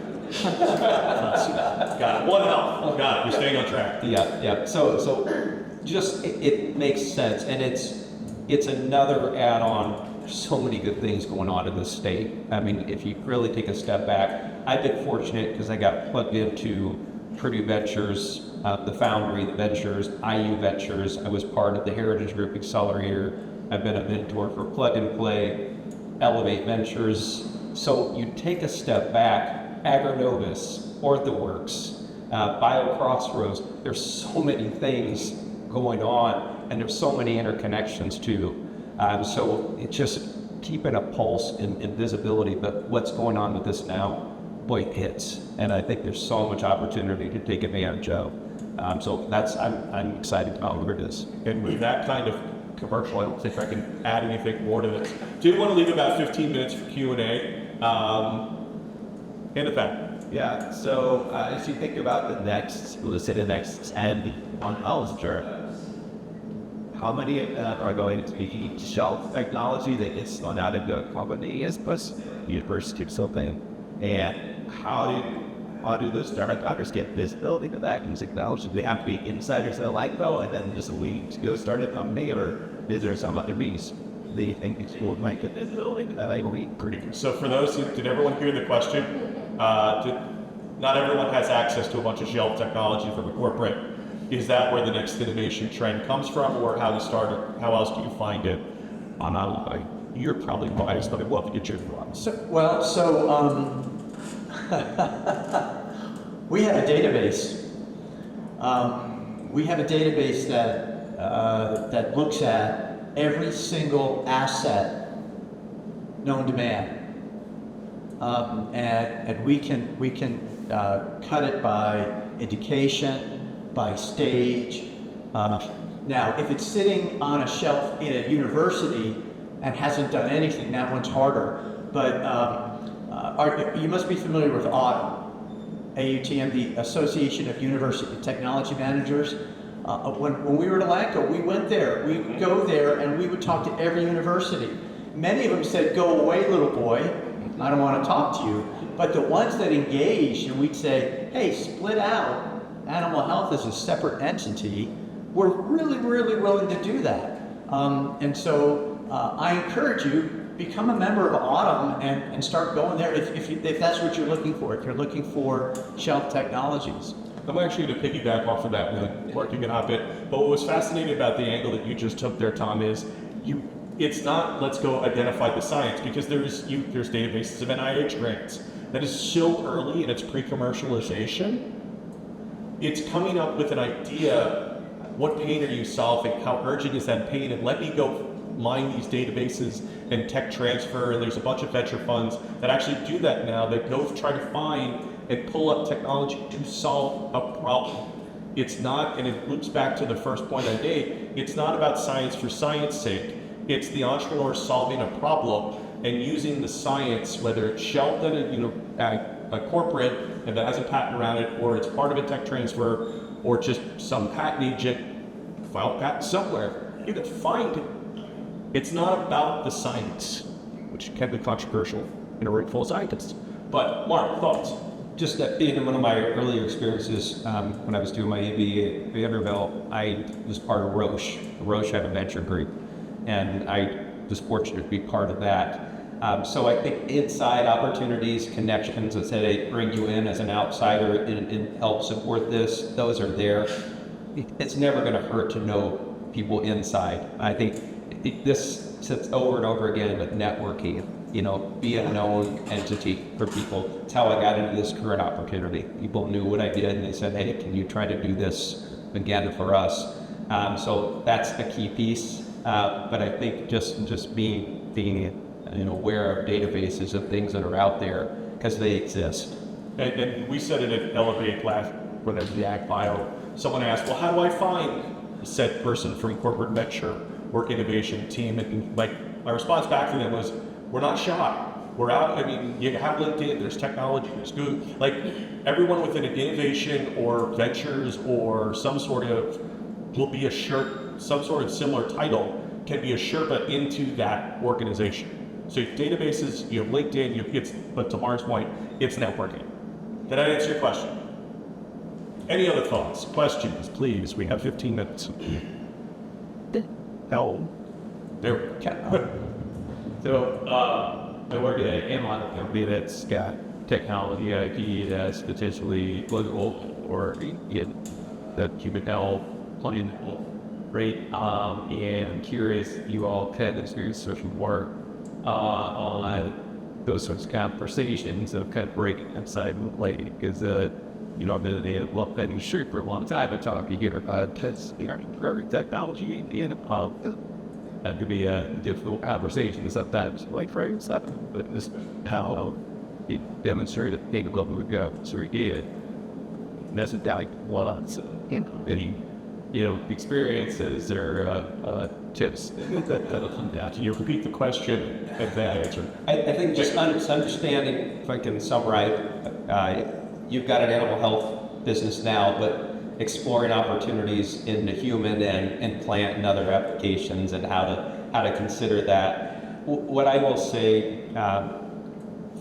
Got it. One health. Got it. You're staying on track. Yeah. So just it makes sense, and it's another add-on. There's so many good things going on in this state. I mean, if you really take a step back, I've been fortunate because I got plugged into Purdue Ventures, the Foundry, the Ventures, IU Ventures. I was part of the Heritage Group Accelerator. I've been a mentor for Plug and Play, Elevate Ventures. So you take a step back, Agronovis, OrthoWorks, BioCrossroads. There's so many things going on, and there's so many interconnections too. So it's just keeping a pulse and visibility. But what's going on with this now, boy, it hits. And I think there's so much opportunity to take advantage of. So I'm excited about where it is. And with that kind of commercial, I don't think I can add anything more to this. Do want to leave about 15 minutes for Q&A. And that. Yeah, so if you think about the next, let's say the next 10 on Ulster, how many are going to be shelf technology that gets spun out of the company as opposed to university or something? And how do those startups get visibility to that technology? Do they have to be insiders of Elanco and then just leave to go start a company, or is there some other means they think people might get visibility to that? I believe pretty good. So for those did everyone hear the question? Not everyone has access to a bunch of shelf technology from a corporate. Is that where the next innovation trend comes from, or how else do you find it? You're probably biased, but I'd love to get your thoughts. We have a database. We have a database that looks at every single asset known to man, and we can cut it by indication, by stage. Now, if it's sitting on a shelf in a university and hasn't done anything, that one's harder. But you must be familiar with AUTM, AUTM, the Association of University Technology Managers. When we were at Elanco, we went there. We would go there and we would talk to every university. Many of them said, "Go away, little boy. I don't want to talk to you." But the ones that engaged, and we'd say, "Hey, split out animal health as a separate entity," were really, really willing to do that. And so I encourage you, become a member of Autumn and start going there if that's what you're looking for, if you're looking for shelf technologies. I'm actually going to piggyback off of that with working it up it. But what was fascinating about the angle that you just took there, Tom, is it's not let's go identify the science, because there's databases of NIH grants that is still early in its pre-commercialization. It's coming up with an idea. What pain are you solving? How urgent is that pain? And let me go mine these databases and tech transfer. And there's a bunch of venture funds that actually do that now, that go try to find and pull up technology to solve a problem. It's not, and it loops back to the first point I made, it's not about science for science sake. It's the entrepreneur solving a problem and using the science, whether it's shelved at a corporate and that has a patent around it, or it's part of a tech transfer, or just some patent agent filed patent somewhere. You can find it. It's not about the science, which can be controversial in a room full of scientists. But Mark, thoughts? Just that in one of my earlier experiences, when I was doing my MBA at Vanderbilt, I was part of Roch. Roch had a venture group, and I was fortunate to be part of that. So I think inside opportunities, connections that say they bring you in as an outsider and help support this, those are there. It's never going to hurt to know people inside. I think this sits over and over again with networking. Be a known entity for people. It's how I got into this current opportunity. People knew what I did, and they said, "Hey, can you try to do this again for us?" So that's the key piece. But I think just being aware of databases of things that are out there, because they exist. And we said it at Elevate last, when at the Ag Bio. Someone asked, "Well, how do I find said person from corporate venture or innovation team?" And my response back to them was, we're not shy. We're out. I mean, you have LinkedIn, there's technology, there's Google. Like, everyone within an innovation or ventures or some sort of will be some sort of similar title can be a Sherpa into that organization. So databases, you have LinkedIn, but to Mark's point, it's networking. Did I answer your question? Any other thoughts, questions, please? We have 15 minutes. No. There. So, I work at Elanco company that's got technology IP that's potentially applicable or that human health, playing great. And I'm curious, you all can experience social work on those sorts of conversations of kind of breaking inside the lady because I've been in the industry for a long time and talking here about technology and that could be a difficult conversation sometimes, like for stuff, but this how it demonstrated the capability we go. So we did. And that's a doubt lots of any experiences or tips that'll come down. Can you repeat the question and that answer? I think just understanding, if I can summarize, you've got an animal health business now, but exploring opportunities in the human and plant and other applications and how to consider that. What I will say,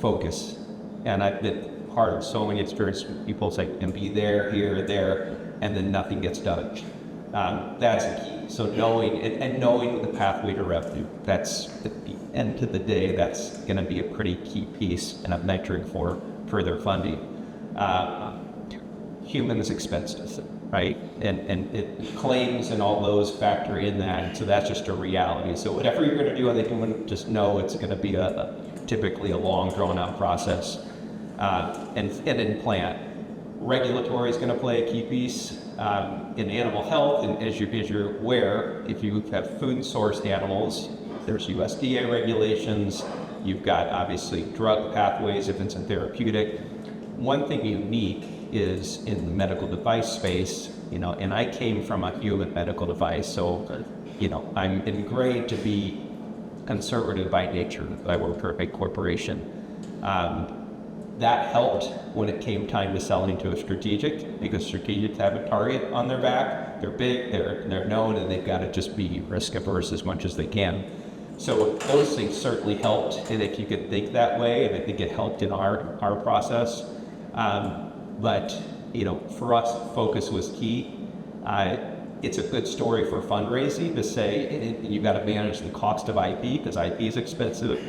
focus. And I've been part of so many experiences with people say, can be there, here, there, and then nothing gets done. That's the key. So knowing the pathway to revenue, that's at the end of the day, that's going to be a pretty key piece and a metric for further funding. Human is expensive, right? And claims and all those factor in that. So that's just a reality. So whatever you're going to do on the human, just know it's going to be typically a long, drawn-out process. And in plant, regulatory is going to play a key piece. In animal health, and as you're aware, if you have food-sourced animals, there's USDA regulations. You've got obviously drug pathways if it's a therapeutic. One thing unique is in the medical device space, and I came from a human medical device, so I'm ingrained to be conservative by nature. I work for a big corporation. That helped when it came time to selling to a strategic, because strategics have a target on their back. They're big, they're known, and they've got to just be risk averse as much as they can. So those things certainly helped, and if you could think that way, and I think it helped in our process. But for us, focus was key. It's a good story for fundraising to say you've got to manage the cost of IP because IP is expensive.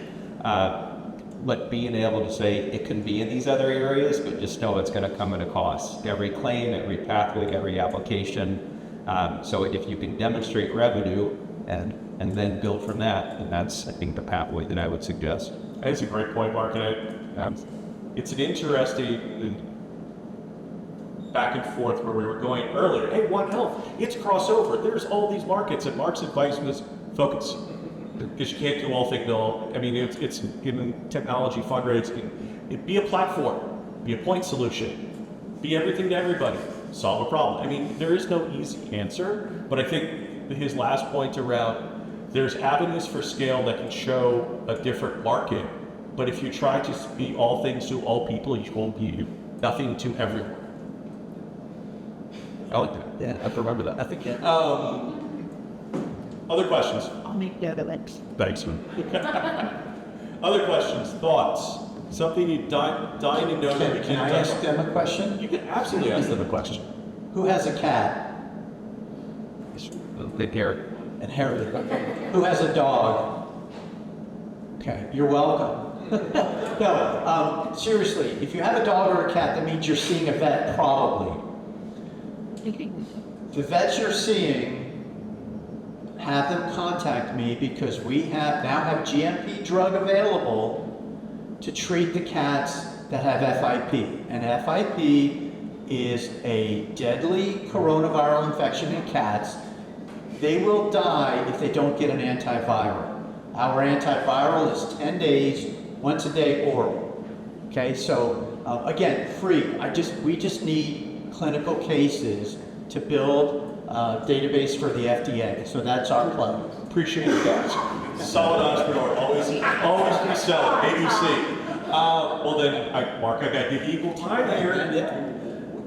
But being able to say it can be in these other areas, but just know it's going to come at a cost. Every claim, every pathway, every application. So if you can demonstrate revenue and then build from that, and that's, I think, the pathway that I would suggest. That's a great point, Mark. And it's an interesting back and forth where we were going earlier. Hey, One Health, it's crossover. There's all these markets, and Mark's advice was focus. Because you can't do all things all. I mean, it's in technology fundraising. Be a platform, be a point solution, be everything to everybody, solve a problem. I mean, there is no easy answer, but I think his last point around there's avenues for scale that can show a different market, but if you try to be all things to all people, you won't be nothing to everyone. I like that. Yeah, I remember that. I think. Other questions? I'll make note of it. Thanks, man. Other questions, thoughts, something you dying to know that we Can I ask them a question? You can absolutely ask them a question. Who has a cat? Eric. And Harry. Who has a dog? Okay, you're welcome. No, seriously, if you have a dog or a cat, that means you're seeing a vet, probably. The vets you're seeing, have them contact me because we now have GMP drug available to treat the cats that have FIP. And FIP is a deadly coronavirus infection in cats. They will die if they don't get an antiviral. Our antiviral is 10 days, once a day oral. Okay, so again, free. We just need clinical cases to build a database for the FDA. So that's our plug. Appreciate that. Solid entrepreneur, always be selling, ABC. Well then, Mark, I gotta give you equal time here.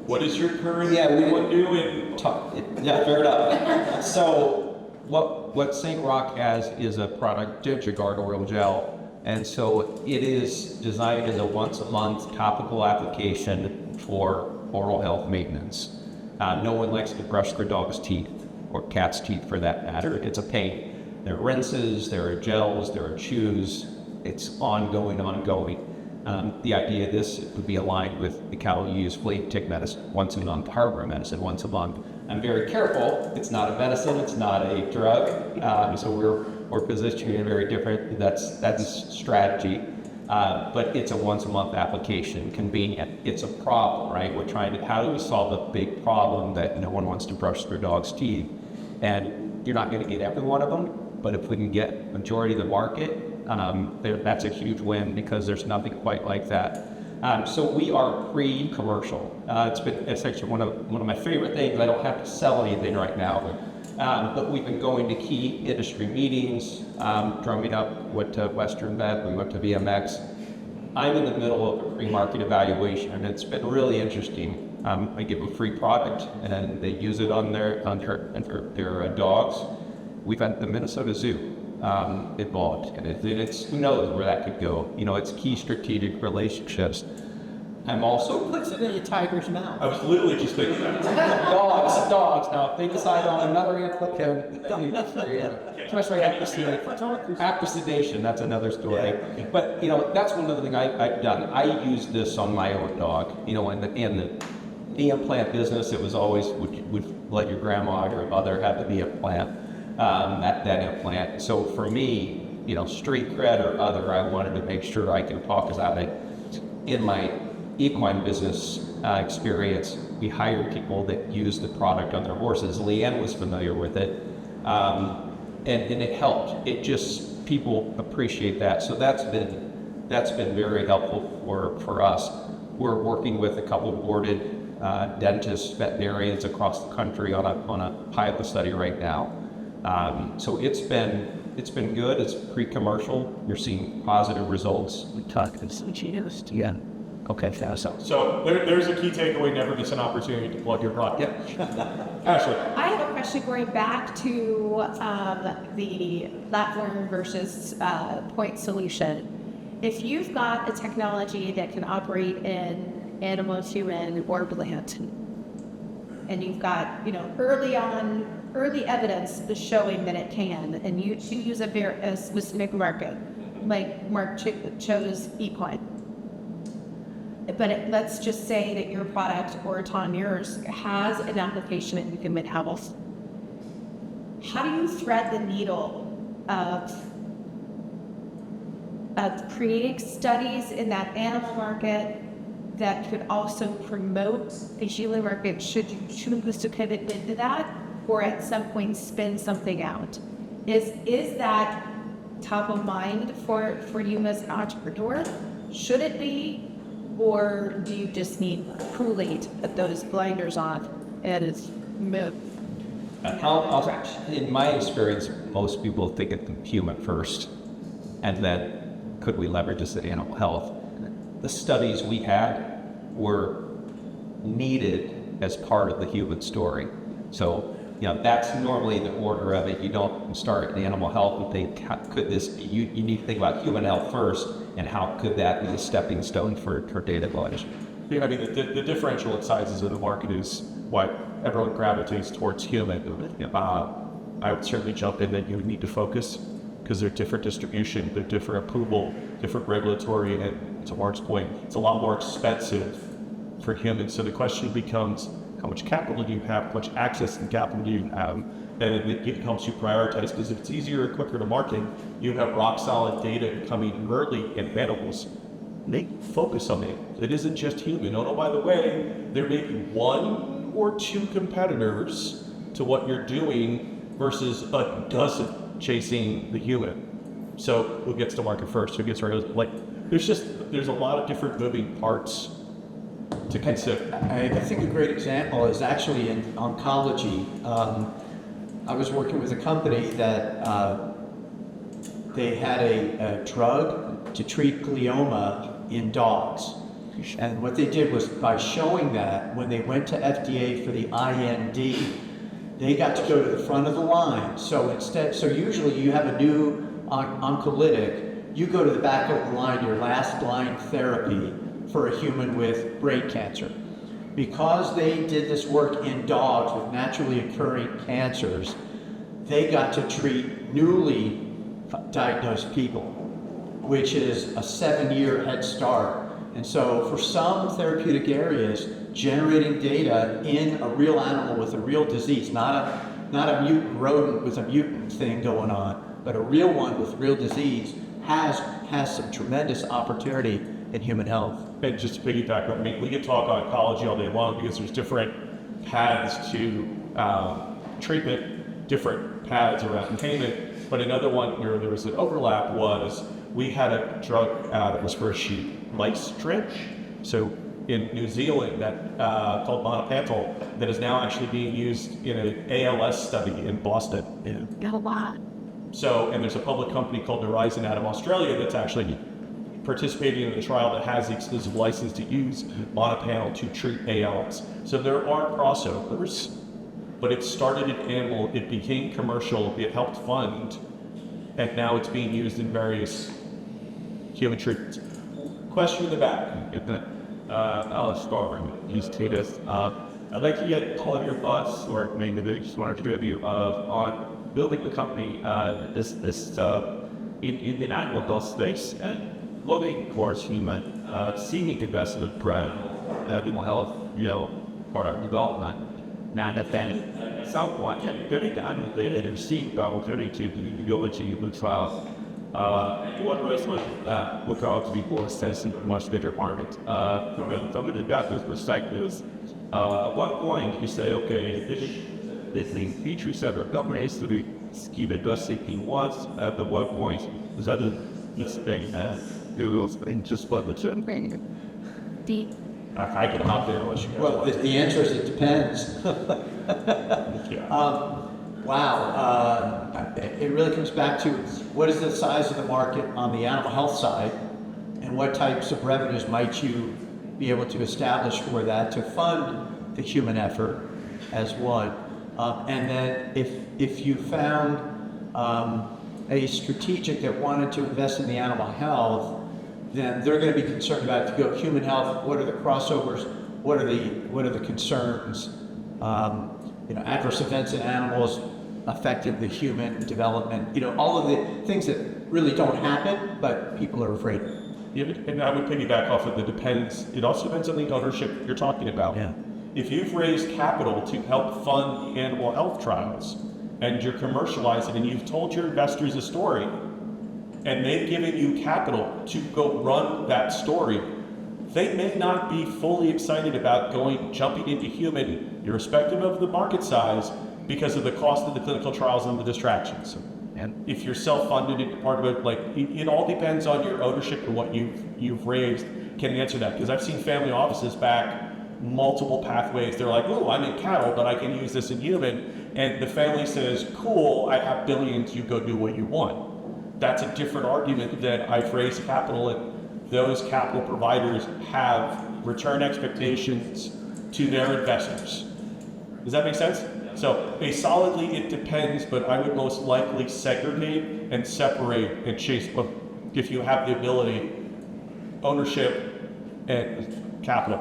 What is your current, what do in Talk. Yeah, fair enough. So What St. Roch has is a product, Digigard oil gel, And so it is designed as a once-a-month topical application for oral health maintenance. No one likes to brush their dog's teeth, or cat's teeth for that matter. It's a pain. There are rinses, there are gels, there are chews. It's ongoing. The idea of this would be aligned with the cattle use flea tick medicine once a month, hardware medicine once a month. I'm very careful. It's not a medicine. It's not a drug. So we're positioning it very different. That's strategy. But it's a once a month application, convenient. It's a problem, right? We're trying to, how do we solve a big problem that no one wants to brush their dog's teeth? And you're not going to get every one of them, but if we can get majority of the market, that's a huge win because there's nothing quite like that. So we are pre-commercial. It's actually one of my favorite things. I don't have to sell anything right now, but we've been going to key industry meetings, drumming up what to Western Vet, we went to VMX. I'm in the middle of a pre-market evaluation, and it's been really interesting. I give them free product, and they use it on their dogs. We've had the Minnesota Zoo involved, and it's who knows where that could go. It's key strategic relationships. I'm also What's in a tiger's mouth? I was literally just thinking that. dogs. Now, if they decide on another applicant, especially after sedation, that's another story. Yeah. But that's one other thing I've done. I use this on my own dog. In the implant business, it was always would let your grandma or your mother have the knee implant. That implant. So for me, street cred or other, I wanted to make sure I can talk about it. In my equine business experience, we hired people that use the product on their horses. Leanne was familiar with it, and it helped. People appreciate that. So that's been very helpful for us. We're working with a couple of boarded dentists, veterinarians across the country on a pilot study right now. So it's been good. It's pre-commercial. You're seeing positive results. We talked to yeah. Okay, So there's a key takeaway: never miss an opportunity to plug your product. Yep. Ashley. I have a question going back to the platform versus point solution. If you've got a technology that can operate in animal, human, or plant, and you've got early evidence showing that it can, and you use a specific market, like Mark chose equine. But let's just say that your product or Tom yours has an application in human health. How do you thread the needle of creating studies in that animal market that could also promote the human market? Should you choose to pivot into that, or at some point spin something out? Is that top of mind for you as an entrepreneur? Should it be? Or do you just need truly to put those blinders on and move? In my experience, most people think of human first, and then could we leverage this in animal health? The studies we had were needed as part of the human story. So, that's normally the order of it. You don't start in animal health and think, could this be? You need to think about human health first, and how could that be a stepping stone for data collection? Yeah, I mean, the differential in sizes of the market is why everyone gravitates towards human. I would certainly jump in that you would need to focus because they're different distribution, they're different approval, different regulatory, and to Mark's point, it's a lot more expensive for humans. So the question becomes, how much capital do you have? How much access and capital do you have? And it helps you prioritize, because if it's easier and quicker to market, you have rock solid data coming early in animals. They focus on it. It isn't just human. Oh, by the way, there may be one or two competitors to what you're doing versus a dozen chasing the human. So who gets to market first? Who gets right? There's a lot of different moving parts to consider. I think a great example is actually in oncology. I was working with a company that they had a drug to treat glioma in dogs. And what they did was, by showing that, when they went to FDA for the IND, they got to go to the front of the line. So usually you have a new oncolytic, you go to the back of the line, your last line therapy for a human with brain cancer. Because they did this work in dogs with naturally occurring cancers, they got to treat newly diagnosed people, which is a 7-year head start. And so for some therapeutic areas, generating data in a real animal with a real disease, not a mutant rodent with a mutant thing going on, but a real one with real disease has some tremendous opportunity in human health. And just to piggyback on me, we could talk oncology all day long because there's different paths to treatment, different paths around payment. But another one where there was an overlap was we had a drug that was for a sheep, lice drench. So in New Zealand, that called monopantal, that is now actually being used in an ALS study in Boston. Got a lot. So, and there's a public company called Horizon out of Australia that's actually participating in a trial that has the exclusive license to use monopanel to treat ALS. So there are crossovers, but it started in animal, it became commercial, it helped fund, and now it's being used in various human treatments. Question in the back. I'll start with these status. I'd like to get all of your thoughts, or maybe just one or two of you, on building the company in the animal health space and looking towards human, seeing investment brand, animal health, product development, not that then somewhat getting the animal data and seeing the opportunity to go into human trials. What was look out to be more extensive, much bigger market. From an investor's perspectives, what point you say, okay, this thing feature set or companies to be keep investing in once at the what point is that this thing just what the Deep. I can hop there unless you guys Well, want. the answer is it depends. Wow. It really comes back to what is the size of the market on the animal health side, and what types of revenues might you be able to establish for that to fund the human effort as one. And then if you found a strategic that wanted to invest in the animal health, then they're going to be concerned about, to go human health, what are the crossovers, what are the concerns, adverse events in animals affecting the human development, all of the things that really don't happen, but people are afraid of. Yeah, and I would piggyback off of the depends. It also depends on the ownership you're talking about. Yeah. If you've raised capital to help fund the animal health trials, and you're commercializing, and you've told your investors a story, and they've given you capital to go run that story, they may not be fully excited about jumping into human, irrespective of the market size, because of the cost of the clinical trials and the distractions. And if you're self-funded and part of it, it all depends on your ownership and what you've raised can answer that. Because I've seen family offices back multiple pathways. They're like, oh, I'm in cattle, but I can use this in human. And the family says, cool, I have billions, you go do what you want. That's a different argument that I've raised capital, and those capital providers have return expectations to their investors. Does that make sense? So a solidly it depends, but I would most likely segregate and separate and chase, if you have the ability, ownership and capital.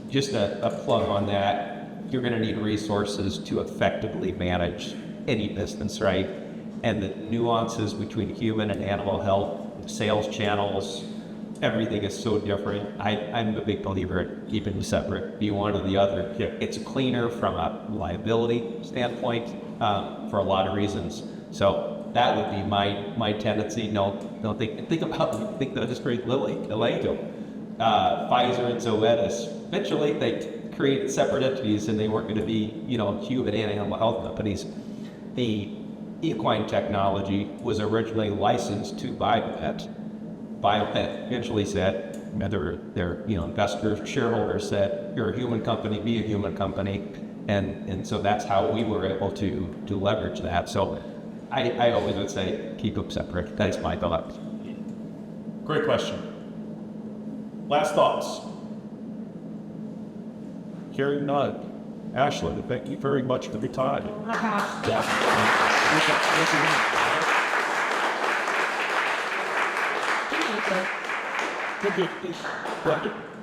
Just a plug on that, you're going to need resources to effectively manage any business, right? And the nuances between human and animal health, sales channels, everything is so different. I'm a big believer in keeping them separate, be one or the other. Yeah. It's cleaner from a liability standpoint for a lot of reasons. So that would be my tendency. Think about just great Elanco, Pfizer and Zoetis. Eventually, they created separate entities, and they weren't going to be human and animal health companies. The equine technology was originally licensed to Biotech. Biotech eventually said, their investors, shareholders said, you're a human company, be a human company. And so that's how we were able to leverage that. So I always would say, keep them separate. That's my thought. Great question. Last thoughts. Hearing none. Ashley, thank you very much for the time. Good.